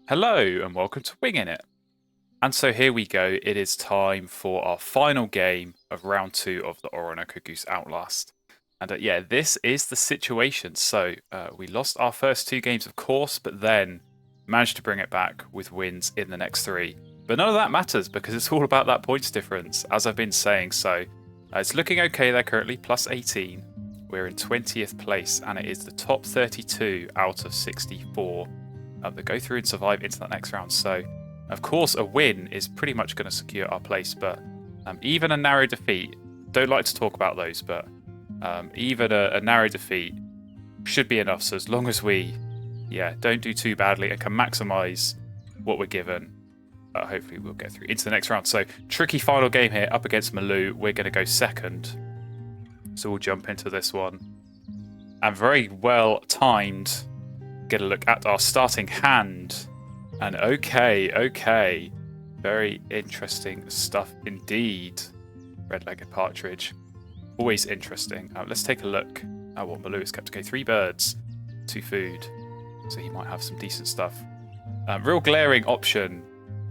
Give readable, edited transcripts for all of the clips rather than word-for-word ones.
Hello and welcome to Wingin It. And so here we go. It is time for our final game of round 2 of the Orinoco Goose Outlast. And yeah, this is the situation. So we lost our first 2 games, of course, but then managed to bring it back with wins in the next 3. But none of that matters because it's all about that points difference, as I've been saying. So it's looking okay there currently, plus 18. We're in 20th place, and it is the top 32 out of 64 that go through and survive into that next round. So, of course, a win is pretty much going to secure our place, but even a narrow defeat, don't like to talk about those, but even a narrow defeat should be enough. So as long as we, don't do too badly and can maximise what we're given, hopefully we'll get through into the next round. So, tricky final game here up against Malou. We're going to go second. So we'll jump into this one. And very well timed. Get a look at our starting hand. And okay. Very interesting stuff indeed. Red-legged partridge. Always interesting. Let's take a look at what Malou has kept. Okay, 3 birds, 2 food. So he might have some decent stuff. Real glaring option,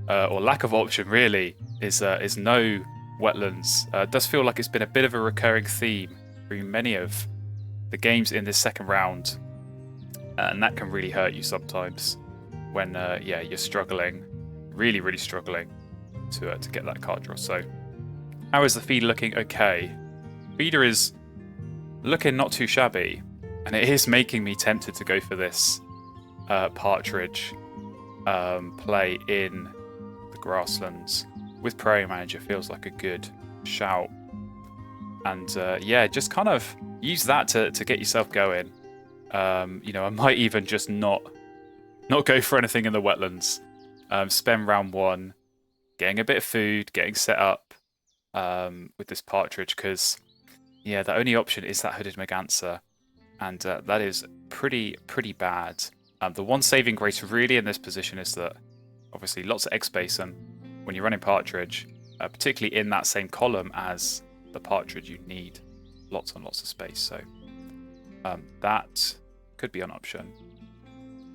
or lack of option really, is no wetlands. It does feel like it's been a bit of a recurring theme through many of the games in this second round. And that can really hurt you sometimes when you're struggling, really struggling to get that card draw. So how is the feed looking? Okay, feeder is looking not too shabby, and it is making me tempted to go for this partridge play in the grasslands with Prairie Manager. Feels like a good shout, and just kind of use that to get yourself going. I might even just not go for anything in the wetlands. Spend round 1 getting a bit of food, getting set up with this partridge, because the only option is that hooded merganser, and that is pretty bad. The one saving grace really in this position is that obviously lots of egg space, and when you're running partridge, particularly in that same column as the partridge, you need lots and lots of space. So that could be an option.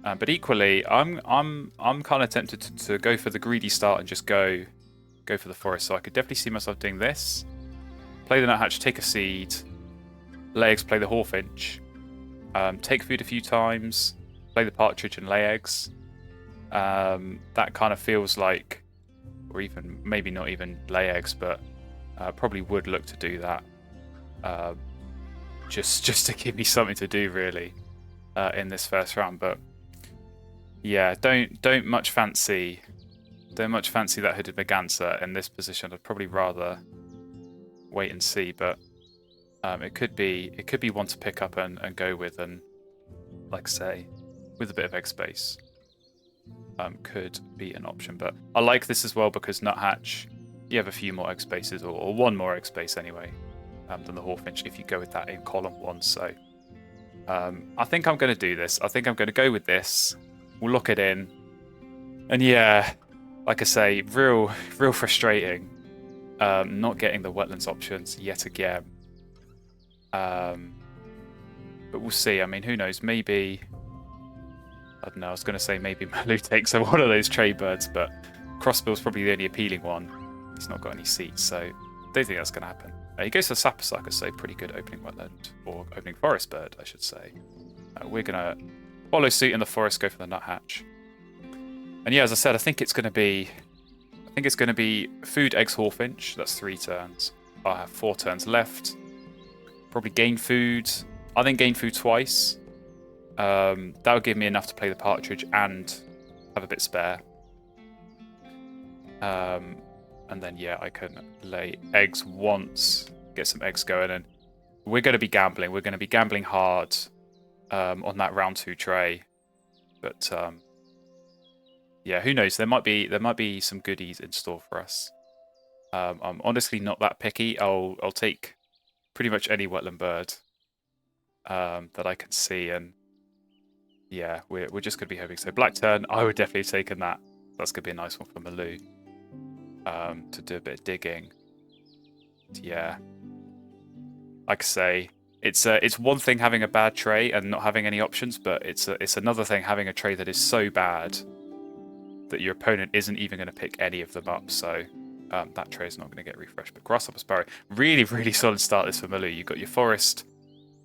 But equally, I'm kind of tempted to go for the greedy start and just go for the forest. So I could definitely see myself doing this. Play the nuthatch, take a seed, lay eggs, play the hawfinch, take food a few times, play the partridge and lay eggs. That kind of feels like, or even maybe not even lay eggs, but probably would look to do that. Just to give me something to do really in this first round. But don't much fancy that hooded merganser in this position. I'd probably rather wait and see, but it could be one to pick up and go with, and like I say, with a bit of egg space could be an option. But I like this as well because nuthatch, you have a few more egg spaces, or 1 more egg space anyway, than the hawfinch if you go with that in column 1. So I think I'm going to do this. I think I'm going to go with this. We'll lock it in. And like I say, real frustrating not getting the wetlands options yet again. But we'll see. I mean, who knows? Maybe, I don't know, I was going to say maybe Malou takes one of those trade birds, but crossbill's probably the only appealing one. He's not got any seats, so I don't think that's going to happen. He goes for sappersucker, so pretty good opening wetland, or opening forest bird, I should say. We're going to follow suit in the forest, go for the nuthatch. And as I said, I think it's going to be food, eggs, hawfinch. That's 3 turns. I have 4 turns left. Probably gain food. I think gain food twice. That would give me enough to play the partridge and have a bit spare. And then I can lay eggs once, get some eggs going, and we're going to be gambling. We're going to be gambling hard on that round 2 tray. But who knows? There might be some goodies in store for us. I'm honestly not that picky. I'll take pretty much any wetland bird that I can see, and we're just going to be hoping. So black tern, I would definitely have taken that. That's going to be a nice one for Malou. To do a bit of digging. Like I say, it's one thing having a bad tray and not having any options, but it's another thing having a tray that is so bad that your opponent isn't even going to pick any of them up. So that tray is not going to get refreshed. But Grasshopper Sparrow, really, really solid start this for Malou. You've got your forest,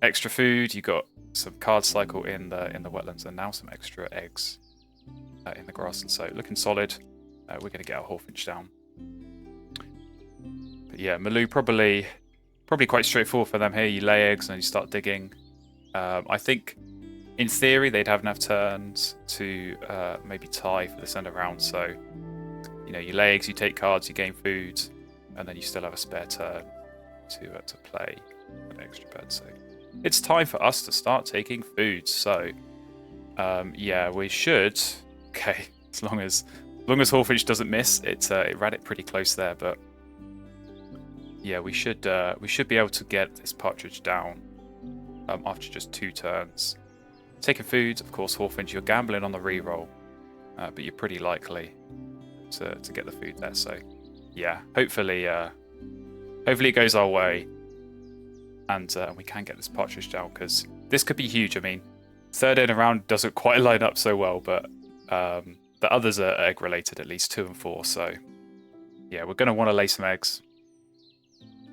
extra food, you got some card cycle in the wetlands, and now some extra eggs in the grassland. So looking solid. We're going to get our Hawfinch down. But yeah, Malou probably quite straightforward for them here. You lay eggs and you start digging. I think in theory they'd have enough turns to maybe tie for this end of round. So you know, you lay eggs, you take cards, you gain food, and then you still have a spare turn to play an extra bird. So it's time for us to start taking food. So yeah, we should. Okay, as long as Hawfinch doesn't miss, it ran it pretty close there, but yeah, we should be able to get this partridge down after just 2 turns. Taking food, of course, Hawfinch, you're gambling on the reroll, but you're pretty likely to get the food there. So yeah, hopefully it goes our way, and we can get this partridge down, because this could be huge. I mean, third in a round doesn't quite line up so well, but the others are egg related, at least 2 and 4. So yeah, we're going to want to lay some eggs,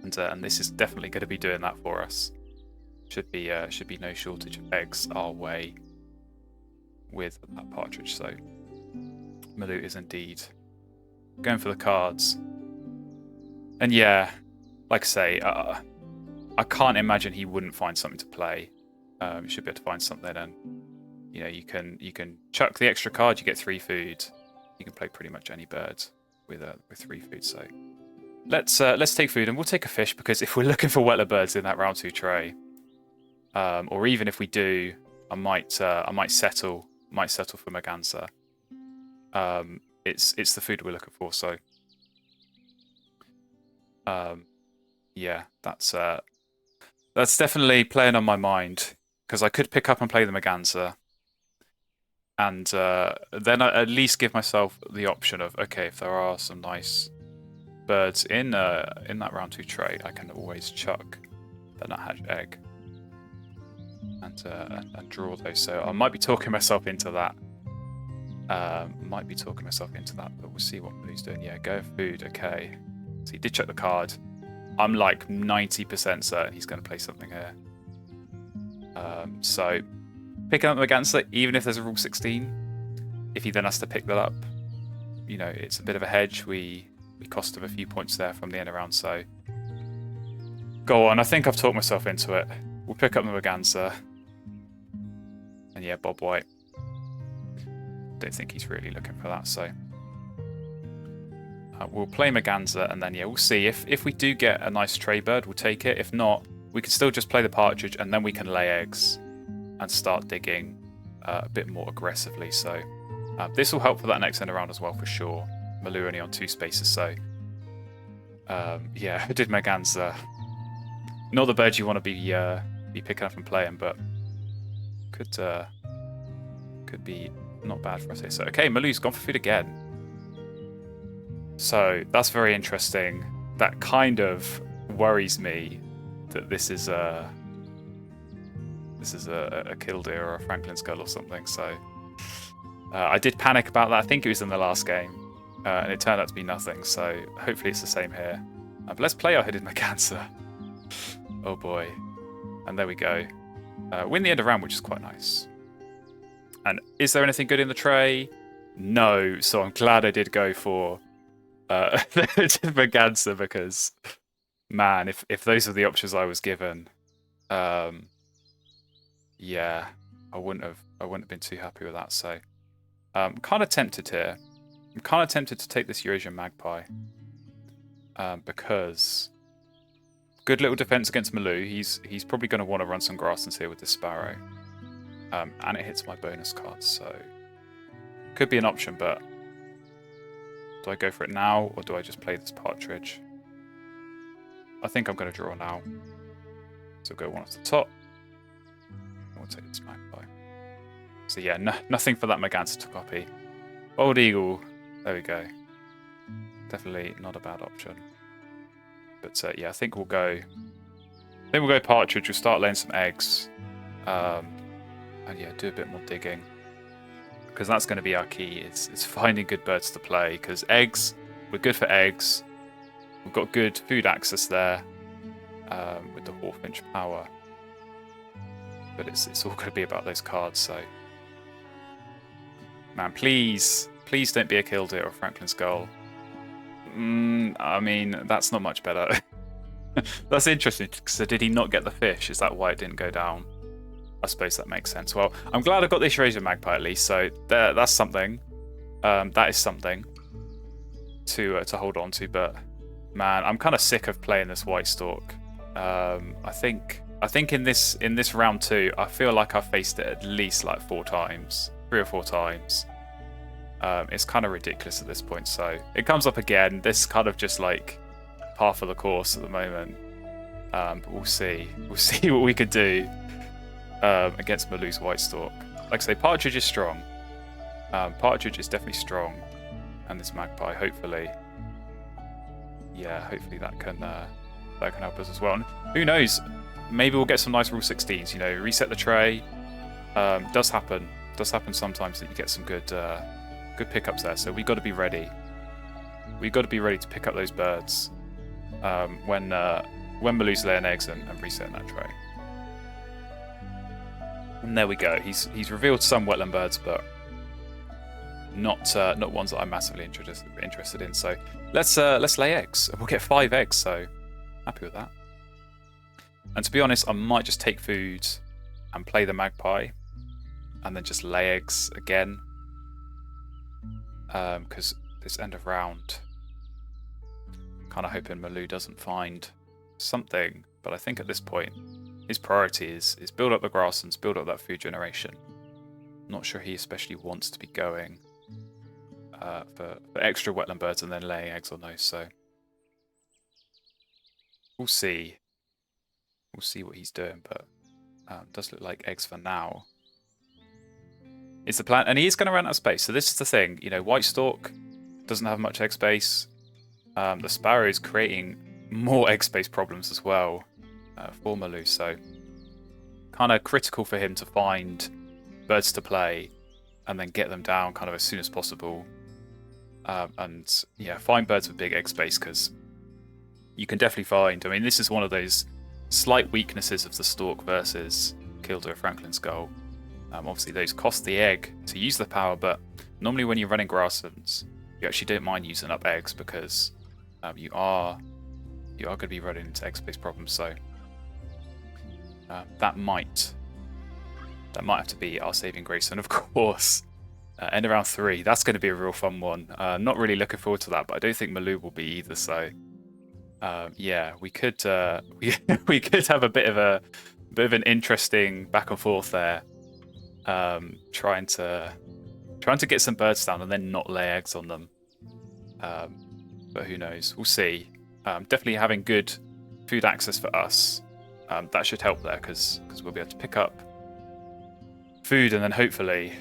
and this is definitely going to be doing that for us. Should be no shortage of eggs our way with that partridge. So Malou is indeed going for the cards, and yeah, like I say, I can't imagine he wouldn't find something to play. You should be able to find something, and you know, you can chuck the extra card, you get 3 food. You can play pretty much any bird with 3 food. So let's take food, and we'll take a fish, because if we're looking for wetler birds in that round 2 tray, or even if we do, I might settle for Merganser. It's the food we're looking for. So yeah, that's definitely playing on my mind, because I could pick up and play the Merganser, and then I at least give myself the option of, okay, if there are some nice birds in that round 2 tray, I can always chuck the nuthatch egg and draw those. So I might be talking myself into that. But we'll see what Malou's doing. Yeah, go food. Okay, so he did check the card. I'm like 90% certain he's going to play something here. So picking up the Merganser, even if there's a rule 16, if he then has to pick that up, you know, it's a bit of a hedge. We cost him a few points there from the end of round. So go on. I think I've talked myself into it. We'll pick up the Merganser, and yeah, Bob White. Don't think he's really looking for that. So we'll play Merganser, and then yeah, we'll see if we do get a nice tray bird, we'll take it. If not, we can still just play the partridge, and then we can lay eggs and start digging a bit more aggressively. So this will help for that next end around as well, for sure. Malou only on 2 spaces, so yeah, I did Merganser. Not the bird you want to be picking up and playing, but could be not bad for us here. So okay, Malou's gone for food again. So that's very interesting. That kind of worries me that this is a killdeer or a Franklin skull or something. So I did panic about that. I think it was in the last game, and it turned out to be nothing. So hopefully it's the same here. But let's play our hidden Merganser. Oh boy, and there we go. Win the end of round, which is quite nice. And is there anything good in the tray? No. So I'm glad I did go for Merganser, because man, if those are the options I was given, yeah, I wouldn't have been too happy with that. So I'm kind of tempted here. I'm kind of tempted to take this Eurasian Magpie, because good little defense against Malou. He's probably going to want to run some grasslands here with this Sparrow, and it hits my bonus cards, so could be an option. But do I go for it now, or do I just play this partridge? I think I'm going to draw now. So go 1 off the top. We'll take this Magpie. So yeah, nothing for that Merganser to copy. Old Eagle. There we go. Definitely not a bad option. But yeah, I think we'll go partridge. We'll start laying some eggs. And yeah, do a bit more digging. because that's going to be our key. It's finding good birds to play, because eggs, we're good for eggs. We've got good food access there with the Hawfinch power. But it's all going to be about those cards, so... Man, please don't be a Killdeer or Franklin's Goal. I mean, that's not much better. That's interesting. So did he not get the fish? Is that why it didn't go down? I suppose that makes sense. Well, I'm glad I got this Razor Magpie at least, so that's something. That is something to hold on to, but man, I'm kind of sick of playing this White Stork. I think in this round 2, I feel like I've faced it at least like 3 or 4 times. It's kind of ridiculous at this point, so it comes up again. This kind of just like par for the course at the moment. But we'll see. We'll see what we could do against Malou's White Stork. Like I say, Partridge is strong. Partridge is definitely strong, and this Magpie, hopefully, yeah, hopefully that can help us as well. And who knows? Maybe we'll get some nice Rule 16s. You know, reset the tray. Does happen sometimes that you get some good pickups there. So we got to be ready. We got to be ready to pick up those birds when Malou's laying eggs and resetting that tray. And there we go. He's revealed some wetland birds, but not ones that I'm massively interested in. So let's lay eggs. We'll get 5 eggs. So happy with that. And to be honest, I might just take food and play the Magpie, and then just lay eggs again. Because this end of round, kind of hoping Malou doesn't find something. But I think at this point, his priority is build up the grasslands, build up that food generation. Not sure he especially wants to be going for extra wetland birds and then laying eggs on those. So we'll see. We'll see what he's doing, but does look like eggs for now is the plan. And he is going to run out of space. So this is the thing. You know, White Stork doesn't have much egg space. The Sparrow is creating more egg space problems as well for Malou. So kind of critical for him to find birds to play and then get them down kind of as soon as possible. And yeah, find birds with big egg space, because you can definitely find... I mean, this is one of those slight weaknesses of the Stork versus Killdeer Franklin's Goal. Obviously, those cost the egg to use the power, but normally when you're running grasslands, you actually don't mind using up eggs, because you are going to be running into egg space problems. So that might have to be our saving grace. And of course, end of round 3, that's going to be a real fun one. Not really looking forward to that, but I don't think Malou will be either. So yeah, we could we could have a bit of an interesting back and forth there. Trying to get some birds down and then not lay eggs on them. But who knows? We'll see. Definitely having good food access for us, that should help there, because we'll be able to pick up food and then hopefully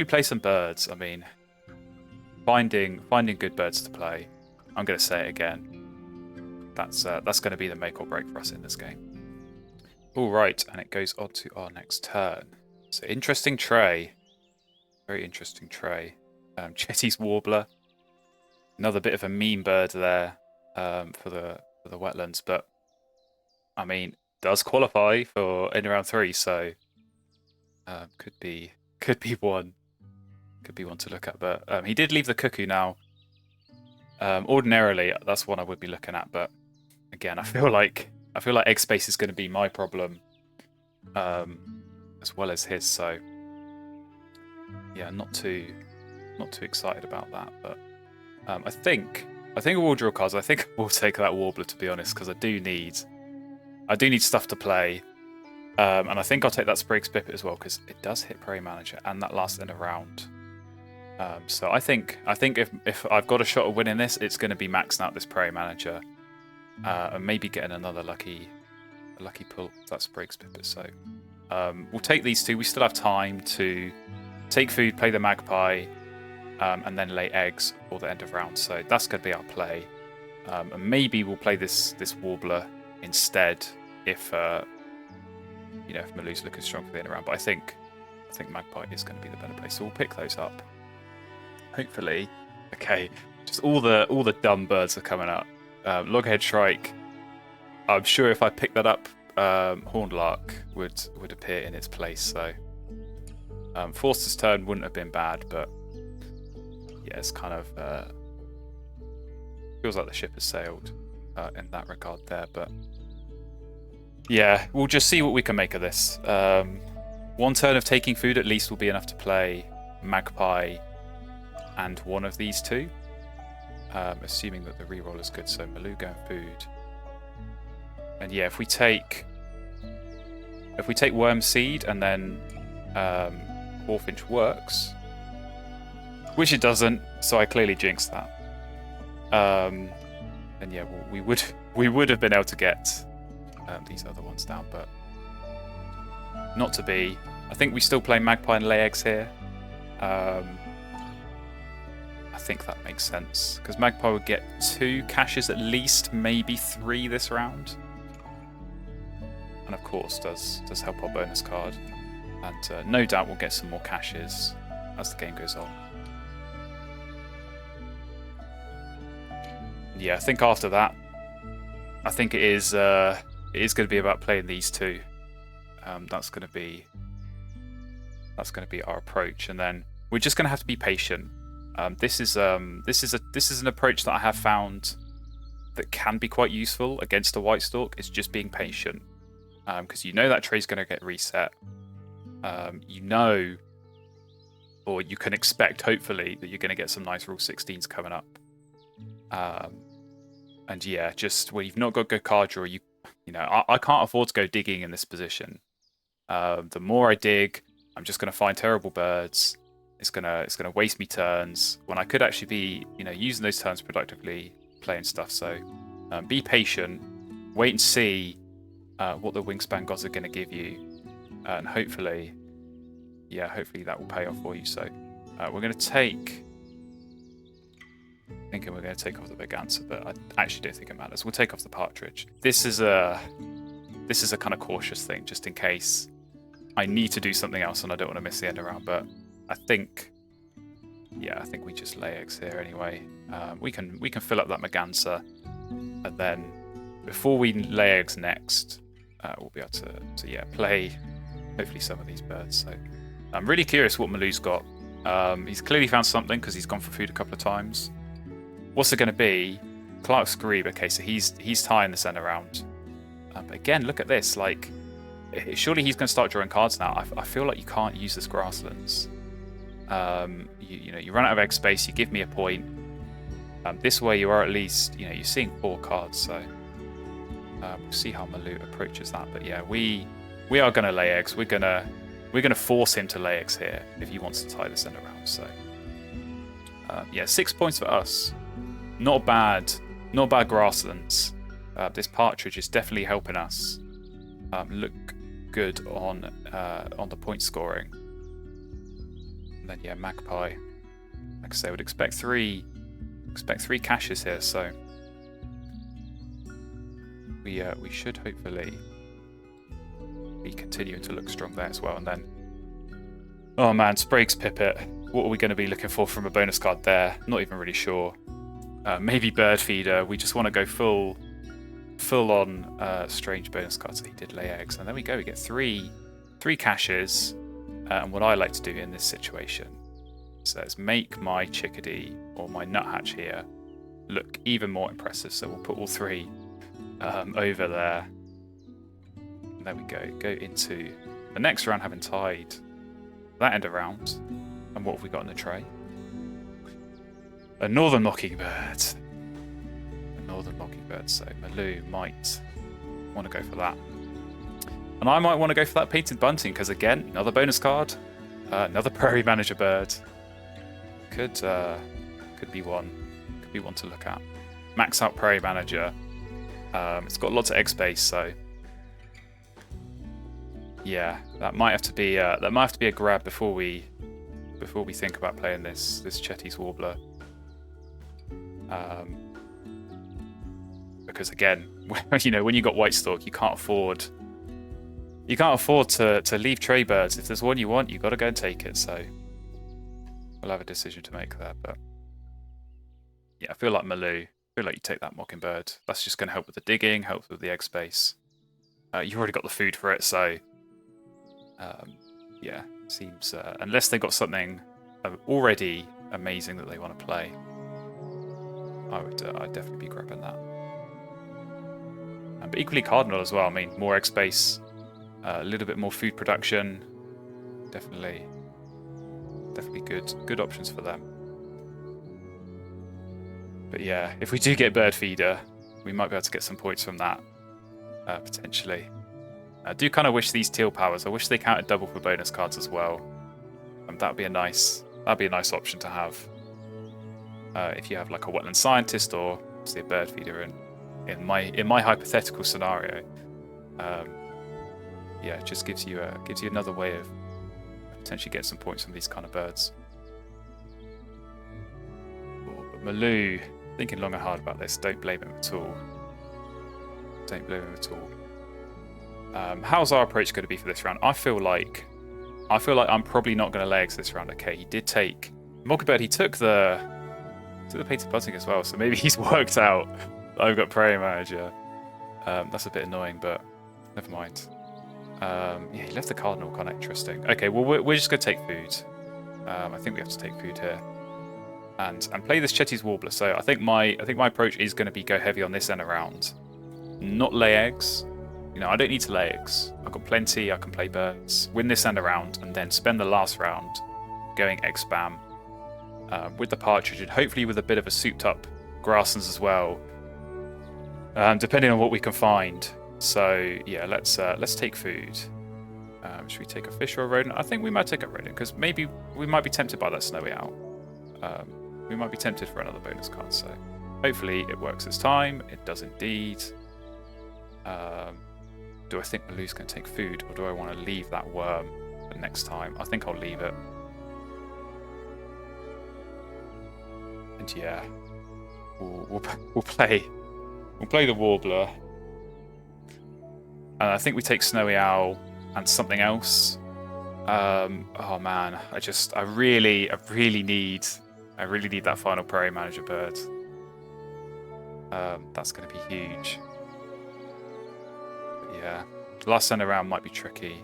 play some birds. I mean, finding good birds to play. I'm going to say it again. That's going to be the make or break for us in this game. All right, and it goes on to our next turn. So interesting tray, very interesting tray. Chetty's Warbler, another bit of a mean bird there for the wetlands, but I mean does qualify for in round 3, so could be one to look at. But he did leave the cuckoo now. Ordinarily, that's one I would be looking at, but again, I feel like egg space is going to be my problem. As well as his, so yeah, not too excited about that. But I think we'll draw cards. I think we'll take that Warbler, to be honest, because I do need stuff to play, and I think I'll take that Sprague Spippet as well, because it does hit Prairie Manager and that last end of round. So I think if I've got a shot of winning this, it's going to be maxing out this Prairie Manager, and maybe getting another lucky pull of that Sprague Spippet. So we'll take these 2. We still have time to take food, play the Magpie, and then lay eggs for the end of round. So that's going to be our play. And maybe we'll play this Warbler instead if Malou's looking strong for the end of round. But I think think Magpie is going to be the better play. So we'll pick those up. Hopefully. Okay, just all the dumb birds are coming up. Loghead Shrike. I'm sure if I picked that up, Horned Lark would appear in its place. So Forster's Turn wouldn't have been bad, but yeah, it's kind of feels like the ship has sailed in that regard there. But yeah, we'll just see what we can make of this. One turn of taking food at least will be enough to play Magpie and one of these two, assuming that the reroll is good. So Maluga and food, and yeah, if we take Worm Seed and then Hawfinch works, which it doesn't, so I clearly jinxed that. And yeah, we would have been able to get these other ones down, but not to be. I think we still play Magpie and lay eggs here. I think that makes sense, because Magpie would get 2 caches at least, maybe 3 this round. And of course does help our bonus card. And no doubt we'll get some more caches as the game goes on. Yeah, I think after that, I think it is going to be about playing these two. That's going to be our approach, and then we're just going to have to be patient. This is an approach that I have found that can be quite useful against a White Stalk. It's just being patient, because you know that tray's going to get reset. You know, or you can expect, hopefully, that you're going to get some nice Rule 16s coming up. And yeah, just when you've not got good card draw, you know, I can't afford to go digging in this position. The more I dig, I'm just going to find terrible birds. It's gonna waste me turns when I could actually be, you know, using those turns productively, playing stuff. So be patient, wait and see what the Wingspan gods are going to give you, and hopefully that will pay off for you. So we're going to take. Thinking we're going to take off the big answer, but I actually don't think it matters. We'll take off the partridge. This is a kind of cautious thing, just in case I need to do something else and I don't want to miss the end around. But I think we just lay eggs here anyway. We can fill up that Maganza, and then before we lay eggs next, we'll be able to play hopefully some of these birds. So I'm really curious what Malu's got. He's clearly found something because he's gone for food a couple of times. What's it going to be? Clark's Grebe. Okay, so he's tying this end around. But again, look at this. Like, surely he's going to start drawing cards now. I feel like you can't use this grasslands. You run out of egg space. You give me a point. This way, you are at least, you're seeing 4 cards. So we'll see how Malu approaches that. But yeah, we are going to lay eggs. We're gonna force him to lay eggs here if he wants to tie this end around. So 6 points for us. Not bad grasslands. This partridge is definitely helping us look good on the point scoring. And then Magpie. Like I say, I would expect three caches here. So we should hopefully be continuing to look strong there as well. And then, oh man, Sprague's Pipit. What are we going to be looking for from a bonus card there? Not even really sure. Maybe Bird Feeder. We just want to go full on strange bonus card. So he did lay eggs, and there we go. We get three caches. And what I like to do in this situation is make my chickadee or my nuthatch here look even more impressive. So we'll put all 3 over there. And there we go. Go into the next round having tied that end around. And what have we got in the tray? A Northern Mockingbird. So Malu might want to go for that. And I might want to go for that Painted Bunting, because again, another bonus card. Another Prairie Manager bird. Could be one. Could be one to look at. Max out Prairie Manager. It's got lots of egg space, so yeah, that might have to be a grab before we think about playing this Chetty's Warbler. Because again, when you got White Stalk, you can't afford You can't afford to leave tray birds. If there's one you want, you got to go and take it. So we'll have a decision to make there. But yeah, I feel like Maloo. I feel like you take that mockingbird. That's just going to help with the digging, helps with the egg space. You've already got the food for it, so yeah, seems unless they got something already amazing that they want to play, I'd definitely be grabbing that. But equally Cardinal as well. I mean, more egg space, a little bit more food production, definitely good options for them. But yeah, if we do get Bird Feeder, we might be able to get some points from that, potentially. I do kind of wish these teal powers, I wish they counted double for bonus cards as well. That'd be a nice option to have. If you have like a wetland scientist or say a bird feeder in my hypothetical scenario. Yeah, it just gives you another way of potentially getting some points from these kind of birds. But Maloo, thinking long and hard about this, don't blame him at all. Don't blame him at all. How's our approach going to be for this round? I feel like I'm probably not going to lay eggs this round. Okay, he did take Mockingbird. He took the painted bunting as well, so maybe he's worked out that I've got Prairie Manager. That's a bit annoying, but never mind. Yeah, he left the Cardinal, kind of interesting. Okay, well we're just going to take food. I think we have to take food here, and play this Chetty's Warbler. So I think my approach is going to be go heavy on this end around, not lay eggs. You know, I don't need to lay eggs. I've got plenty. I can play birds, win this end around, and then spend the last round going egg spam with the partridge, and hopefully with a bit of a souped up grasslands as well, depending on what we can find. So yeah, let's take food. Should we take a fish or a rodent? I think we might take a rodent because maybe we might be tempted by that snowy owl. We might be tempted for another bonus card. So hopefully it works this time. It does indeed. Do I think Maloo's going to take food, or do I want to leave that worm for next time? I think I'll leave it. And yeah, we'll play the Warbler, and I think we take Snowy Owl and something else. Oh man, I really need that final Prairie Manager bird. That's going to be huge. But yeah, last send around might be tricky.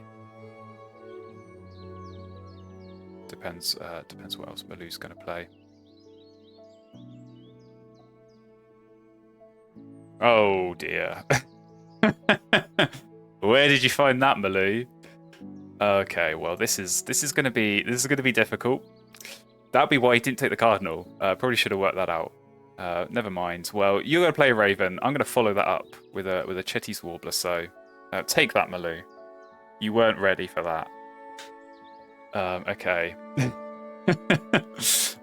Depends what else Maloo's going to play. Oh dear. Where did you find that, Maloo? Okay, well this is gonna be difficult. That'd be why he didn't take the Cardinal. Probably should have worked that out. Never mind. Well, you're gonna play a Raven. I'm gonna follow that up with a Chetty's Warbler. So take that, Maloo. You weren't ready for that. Okay.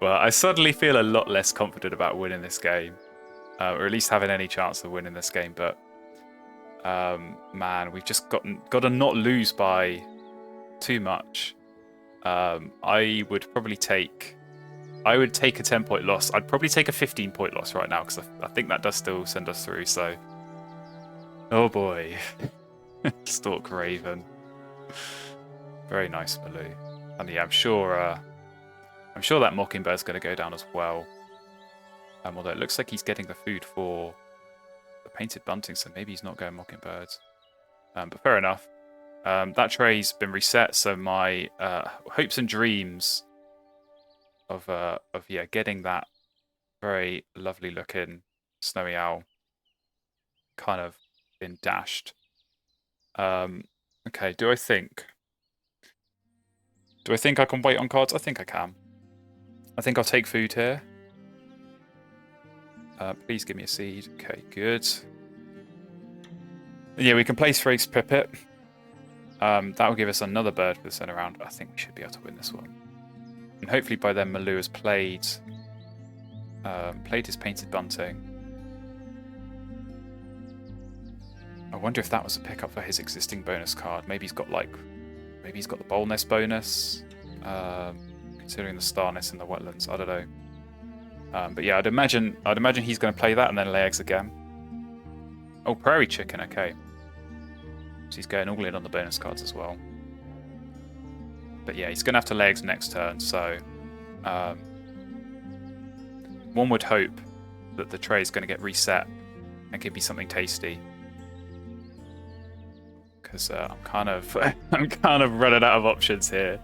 Well, I suddenly feel a lot less confident about winning this game. Or at least having any chance of winning this game, but man, we've just got to not lose by too much. I would take a 10-point loss. I'd probably take a 15-point loss right now because I think that does still send us through. So, oh boy, Stalk Raven, very nice, Maloo, and yeah, I'm sure that Mockingbird's going to go down as well. Although it looks like he's getting the food for the painted bunting, so maybe he's not going Mockingbird. But fair enough. That tray's been reset, so my hopes and dreams of getting that very lovely looking snowy owl kind of been dashed. Okay, do I think I can wait on cards? I think I can. I think I'll take food here. Please give me a seed. Okay, good. And yeah, we can place Frake's Pipit. That will give us another bird for the center round. I think we should be able to win this one. And hopefully by then Maloo has played his painted bunting. I wonder if that was a pickup for his existing bonus card. Maybe he's got the boldness bonus, considering the starness in the wetlands. I don't know. But yeah, I'd imagine he's going to play that and then lay eggs again. Oh, prairie chicken. Okay. So he's going all in on the bonus cards as well. But yeah, he's going to have to lay eggs next turn, so one would hope that the tray is going to get reset and give me something tasty. Because I'm kind of running out of options here,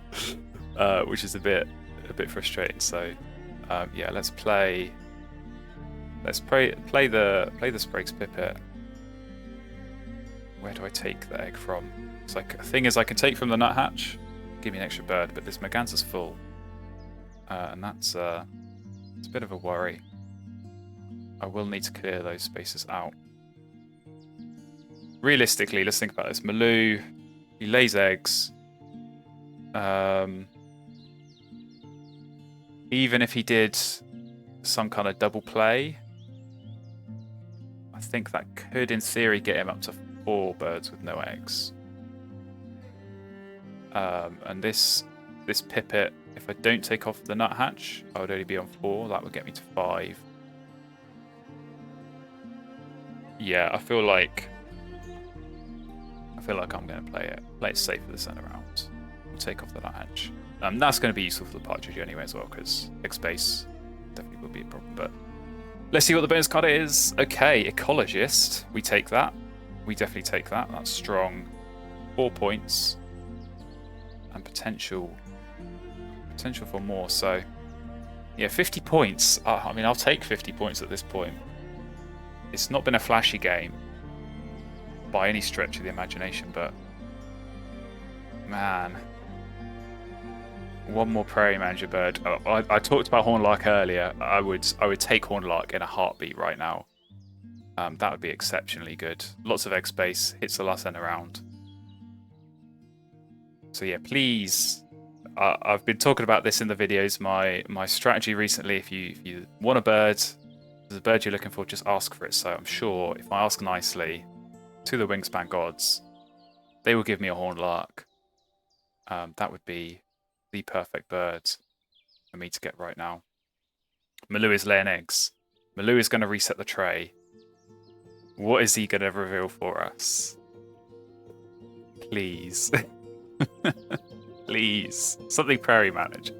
which is a bit frustrating. So yeah, let's play the Sprague's Pipit. Where do I take the egg from? It's like, the thing is, I can take from the nuthatch, give me an extra bird, but this Merganser's full, and that's it's a bit of a worry. I will need to clear those spaces out. Realistically, let's think about this. Maloo, he lays eggs. Even if he did some kind of double play, I think that could, in theory, get him up to 4 birds with no eggs. And this Pipit, if I don't take off the nuthatch, I would only be on 4. That would get me to 5. Yeah, I feel like I'm going to play it safe for the centre round. We'll take off the nuthatch. That's going to be useful for the partridge anyway as well, because egg space definitely will be a problem. But let's see what the bonus card is. Okay, Ecologist. We take that. We definitely take that. That's strong. 4 points. And potential for more. So, yeah, 50 points. I mean, I'll take 50 points at this point. It's not been a flashy game by any stretch of the imagination, but man, one more Prairie Manager bird. I talked about Hornlark earlier. I would take Hornlark in a heartbeat right now. That would be exceptionally good. Lots of egg space, hits the last end around. So yeah, please. I've been talking about this in the videos. My strategy recently, if you want a bird, there's a bird you're looking for, just ask for it. So I'm sure if I ask nicely to the Wingspan gods, they will give me a Hornlark. That would be the perfect bird for me to get right now. Maloo is laying eggs. Maloo is going to reset the tray. What is he going to reveal for us? Please. Please. Something Prairie Manager.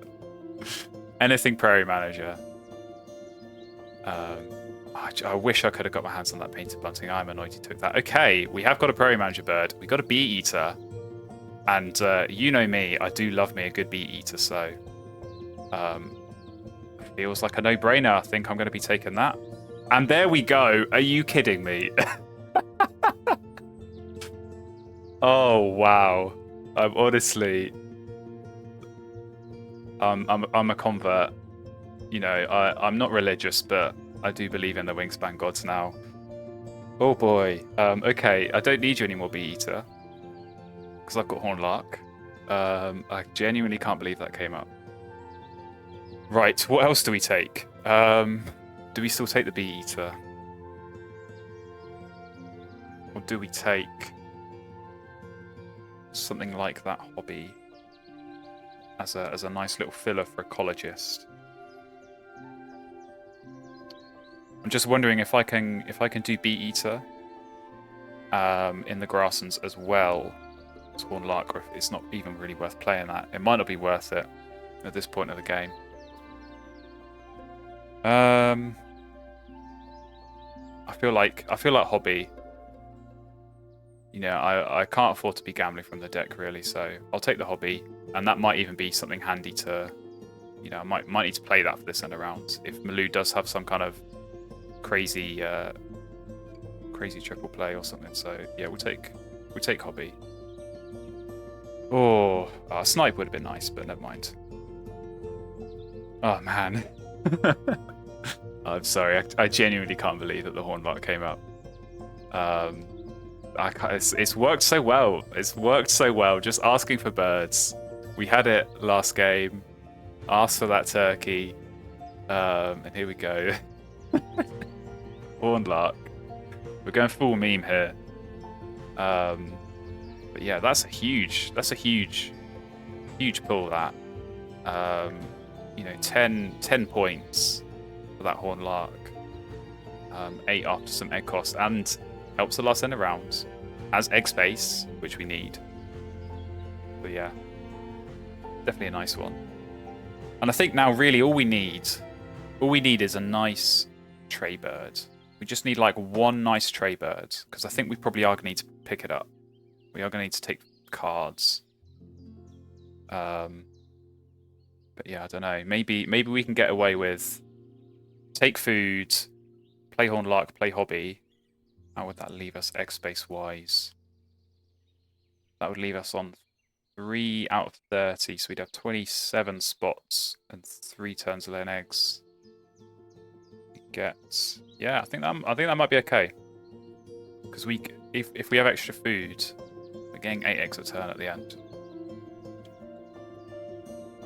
Anything Prairie Manager. I wish I could have got my hands on that painted bunting. I'm annoyed he took that. Okay, we have got a Prairie Manager bird. We got a Bee Eater. And you know me, I do love me a good Bee Eater, so feels like a no-brainer. I think I'm going to be taking that. And there we go. Are you kidding me? Oh, wow. I'm honestly... I'm a convert. You know, I'm not religious, but I do believe in the Wingspan gods now. Oh boy. Okay, I don't need you anymore, Bee Eater. Because I've got Hornlark. I genuinely can't believe that came up. Right, what else do we take? Do we still take the Bee Eater? Or do we take something like that hobby as a nice little filler for Ecologist? I'm just wondering if I can do Bee Eater in the grasslands as well as Hornlark, or if it's not even really worth playing that. It might not be worth it at this point of the game. I feel like hobby. You know, I can't afford to be gambling from the deck really, so I'll take the hobby, and that might even be something handy to, you know, I might need to play that for this end around if Maloo does have some kind of crazy triple play or something. So yeah, we take hobby. Oh, snipe would have been nice, but never mind. Oh man. I'm sorry, I genuinely can't believe that the Hornlark came up. It's worked so well. It's worked so well. Just asking for birds. We had it last game. Asked for that turkey. And here we go. Hornlark. We're going full meme here. But yeah, that's a huge pull, that. You know, 10 points for that Hornlark. 8 after some egg cost, and helps the last end of rounds. has egg space, which we need. But yeah, definitely a nice one. And I think now really all we need is a nice tray bird. We just need like one nice tray bird, because I think we probably are going to need to pick it up. We are going to need to take cards. But yeah, I don't know. Maybe we can get away with take food, play Horn Lark, play hobby. How would that leave us egg space wise? That would leave us on 3 out of 30, so we'd have 27 spots and 3 turns of laying eggs. Yeah, I think that might be okay. Because if we have extra food, we're getting 8 eggs a turn at the end.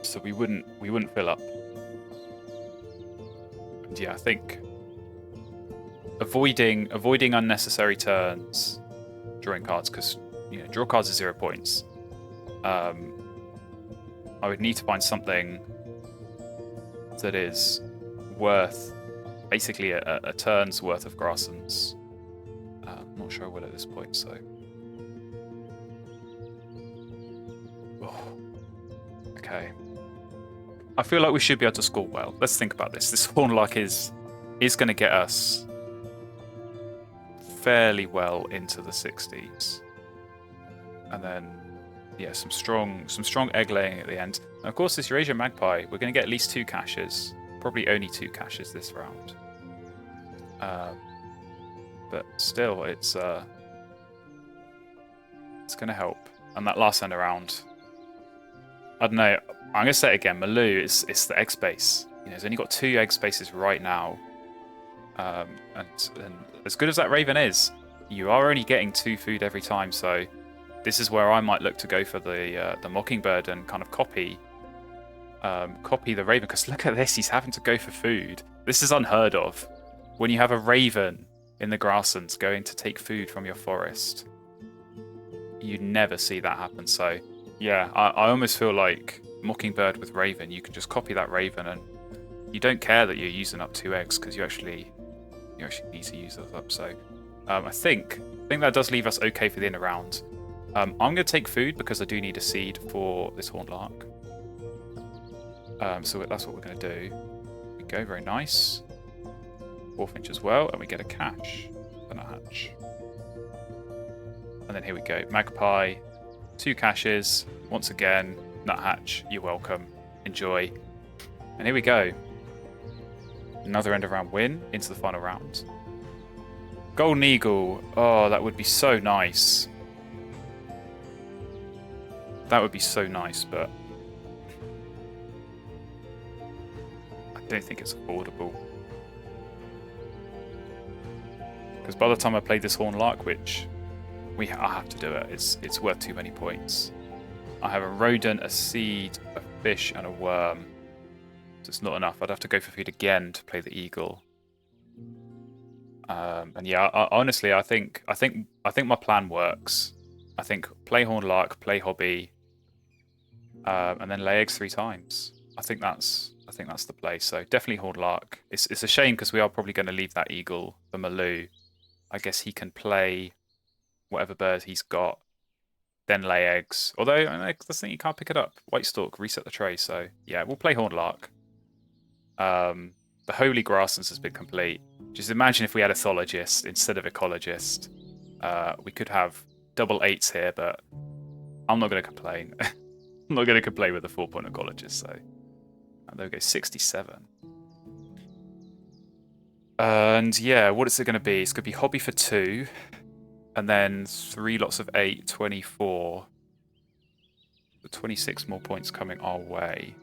So we wouldn't fill up. And yeah, I think avoiding unnecessary turns, drawing cards, because draw cards are 0 points. I would need to find something that is worth basically a turn's worth of grasslands. I'm not sure I will at this point, so. Oh. Okay. I feel like we should be able to score well. Let's think about this. This Horn Lark is going to get us fairly well into the 60s, and then yeah, some strong egg laying at the end. And of course, this Eurasian Magpie, we're going to get at least 2 caches. Probably only 2 caches this round. But still, it's going to help. And that last end around, I don't know. I'm going to say it again. Maloo it's the egg space. It's only got 2 egg spaces right now. And as good as that Raven is, you are only getting 2 food every time. So this is where I might look to go for the Mockingbird and kind of copy the Raven. Because look at this, he's having to go for food. This is unheard of. When you have a Raven in the grasslands going to take food from your forest, you never see that happen. So yeah, I almost feel like Mockingbird with Raven, you can just copy that Raven and you don't care that you're using up 2 eggs because you actually need to use those up. So I think that does leave us okay for the end of round. I'm going to take food because I do need a seed for this Horned Lark. So that's what we're going to do. We go, very nice. 4th as well, and we get a cache and a hatch. And then here we go, Magpie, 2 caches, once again, nuthatch, you're welcome, enjoy. And here we go. Another end of round win into the final round. Golden Eagle, oh, that would be so nice. That would be so nice, but I don't think it's affordable. Because by the time I played this Horned Lark, which I have to do it, it's worth too many points. I have a rodent, a seed, a fish, and a worm. So it's not enough. I'd have to go for food again to play the eagle. And yeah, honestly, I think my plan works. I think play Horned Lark, play hobby, and then lay eggs 3 times. I think that's the play. So definitely Horned Lark. It's a shame because we are probably going to leave that eagle for Maloo. I guess he can play whatever bird he's got, then lay eggs. Although I think you can't pick it up. White Stork, reset the tray. So yeah, we'll play Horned Lark. The Holy Grasslands has been complete. Just imagine if we had Ethologist instead of Ecologist. We could have double 8s here, but I'm not going to complain. I'm not going to complain with the 4-point Ecologist. So and there we go, 67. And yeah, what is it going to be? It's going to be hobby for 2, and then 3 lots of 8, 24. The 26 more points coming our way.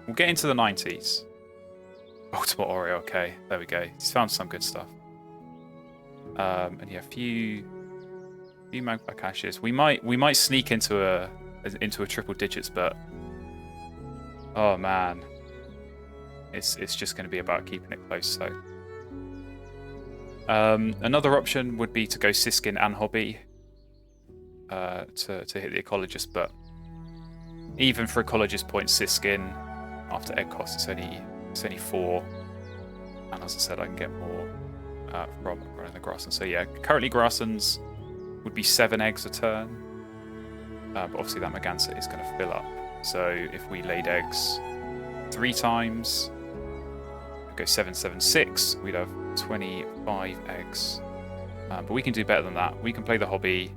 We'll get into the 90s. Ultimate Oreo, okay, there we go. He's found some good stuff. And yeah, a few Magpie caches. We might sneak into a triple digits, but oh man. It's just going to be about keeping it close. So another option would be to go Siskin and Hobby to hit the Ecologist, but even for Ecologist points, Siskin after egg cost it's only 4, and as I said, I can get more from running the grasslands. So yeah, currently grasslands would be 7 eggs a turn. But obviously that Merganser is going to fill up. So if we laid eggs 3 times, go 7, 7, 6, we'd have 25 eggs. But we can do better than that. We can play the hobby.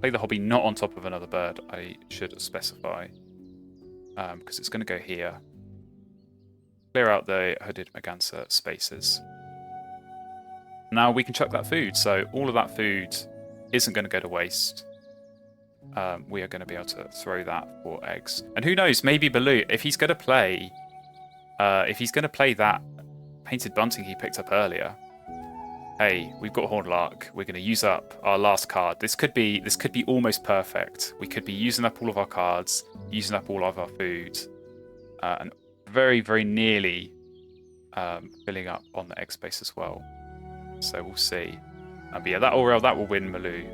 Play the hobby not on top of another bird, I should specify. Because it's going to go here. Clear out the hooded Merganser spaces. Now we can chuck that food. So all of that food isn't going to go to waste. We are going to be able to throw that for eggs. And who knows, maybe Baloo, if he's going to play that painted bunting he picked up earlier. Hey, we've got Horned Lark. We're going to use up our last card. This could be almost perfect. We could be using up all of our cards, using up all of our food, and very, very nearly filling up on the egg space as well. So we'll see. But yeah, that will win Baloo.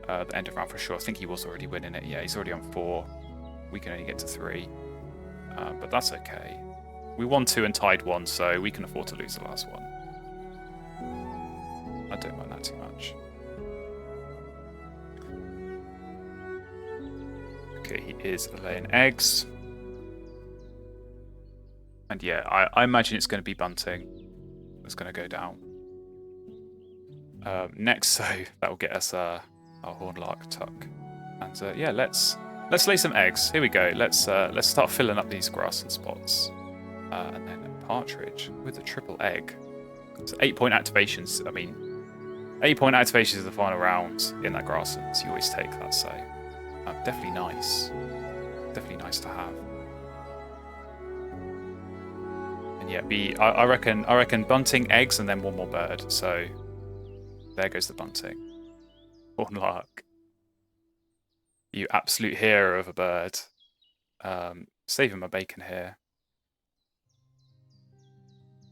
The end of round for sure. I think he was already winning it. Yeah, he's already on 4. We can only get to 3. But that's okay. We won 2 and tied 1, so we can afford to lose the last one. I don't mind that too much. Okay, he is laying eggs. And yeah, I imagine it's going to be bunting. It's going to go down. Next, so that will get us our Horned Lark tuck. And yeah, let's lay some eggs. Here we go. Let's start filling up these grassland spots. And then a partridge with a triple egg. So 8-point activations. I mean, 8-point activations is the final round in that grassland. So you always take that. So definitely nice. Definitely nice to have. And yeah, I reckon bunting, eggs, and then one more bird. So there goes the bunting. Horned Lark. You absolute hero of a bird. Saving my bacon here.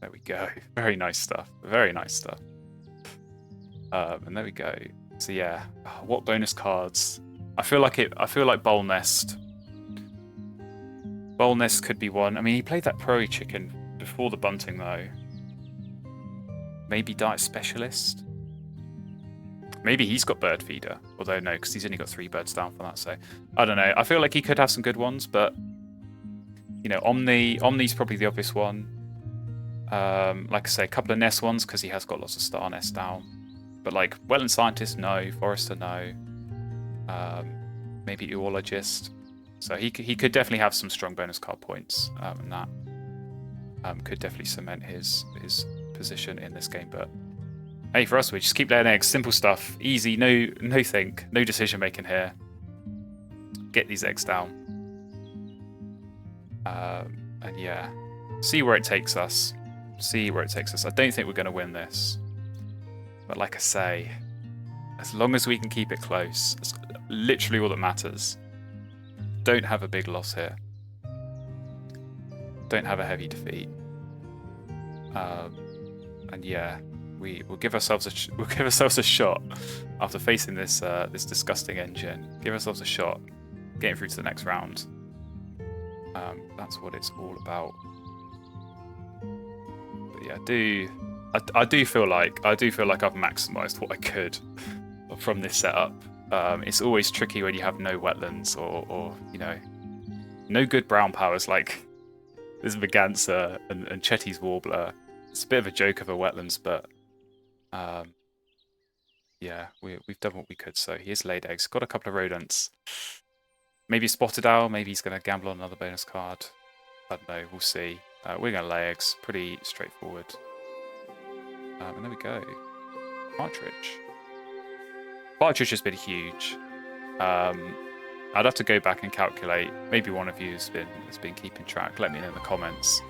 There we go. Very nice stuff. Very nice stuff. And there we go. So yeah, what bonus cards? I feel like Bowl Nest. Bowl Nest could be one. I mean, he played that Prairie Chicken before the bunting though. Maybe Diet Specialist. Maybe he's got Bird Feeder. Although no, because he's only got 3 birds down for that. So I don't know. I feel like he could have some good ones, but you know, Omni's probably the obvious one. Like I say, a couple of nest ones because he has got lots of star nests down. But like Wetland Scientist, no. Forester, no. Maybe Oologist. So he could definitely have some strong bonus card points, and that could definitely cement his position in this game. But hey, for us, we just keep laying eggs. Simple stuff, easy. No think, no decision making here. Get these eggs down, and yeah, see where it takes us. See where it takes us. I don't think we're going to win this, but like I say, as long as we can keep it close, it's literally all that matters. Don't have a big loss here. Don't have a heavy defeat. And yeah, we'll give ourselves a shot after facing this this disgusting engine. Give ourselves a shot, getting through to the next round. That's what it's all about. But yeah, I do feel like I've maximised what I could from this setup. It's always tricky when you have no wetlands or you know, no good brown powers like this Merganser and Chetty's Warbler. It's a bit of a joke of a wetlands, but yeah, we've done what we could. So he has laid eggs. Got a couple of rodents. Maybe a spotted owl. Maybe he's going to gamble on another bonus card. I don't know. We'll see. We're going to lay eggs. Pretty straightforward. And there we go. Partridge. Partridge has been huge. I'd have to go back and calculate. Maybe one of you has been keeping track. Let me know in the comments.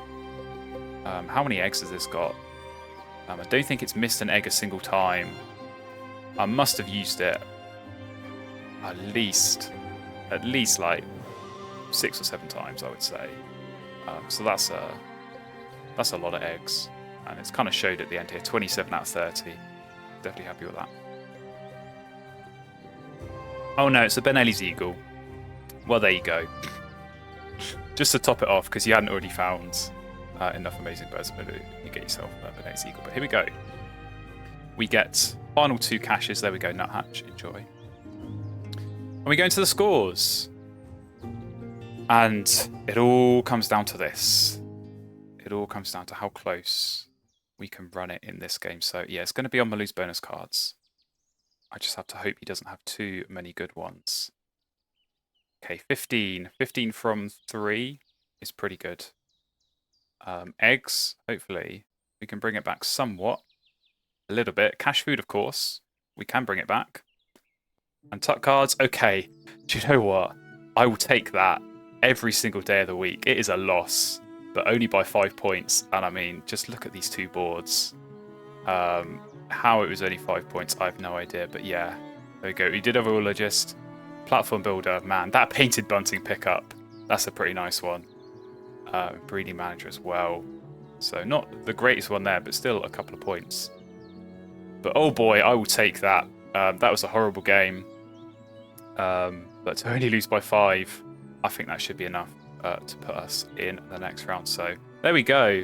How many eggs has this got? I don't think it's missed an egg a single time. I must have used it at least like 6 or 7 times, I would say. So that's a lot of eggs, and it's kind of showed at the end here. 27 out of 30. Definitely happy with that. Oh no, it's a Benelli's Eagle. Well, there you go. Just to top it off, because you hadn't already found enough amazing birds, but you get yourself a Benelli's Eagle. But here we go. we get final 2 caches. There we go, nuthatch, enjoy. And we go into the scores. And it all comes down to this. It all comes down to how close we can run it in this game. So yeah, it's going to be on Maloo's bonus cards. I just have to hope he doesn't have too many good ones. Okay, 15. 15 from 3 is pretty good. Eggs, hopefully. We can bring it back somewhat. A little bit. Cash food, of course. We can bring it back. And tuck cards, okay. Do you know what? I will take that every single day of the week. It is a loss, but only by 5 points. And I mean, just look at these 2 boards. How it was only 5 points, I have no idea. But yeah, there we go. We did have a Ologist. Platform Builder, man, that Painted Bunting pickup, that's a pretty nice one. Breeding Manager as well. So not the greatest one there, but still a couple of points. But oh boy, I will take that. That was a horrible game. But to only lose by 5, I think that should be enough to put us in the next round. So there we go.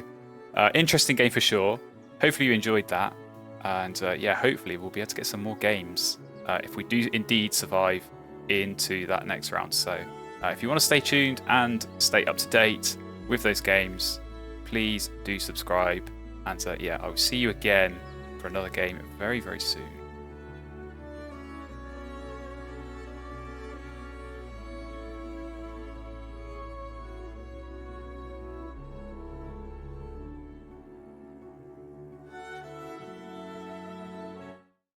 Interesting game for sure. Hopefully you enjoyed that. And yeah, hopefully we'll be able to get some more games if we do indeed survive into that next round. So if you want to stay tuned and stay up to date with those games, please do subscribe. And yeah, I will see you again for another game very, very soon.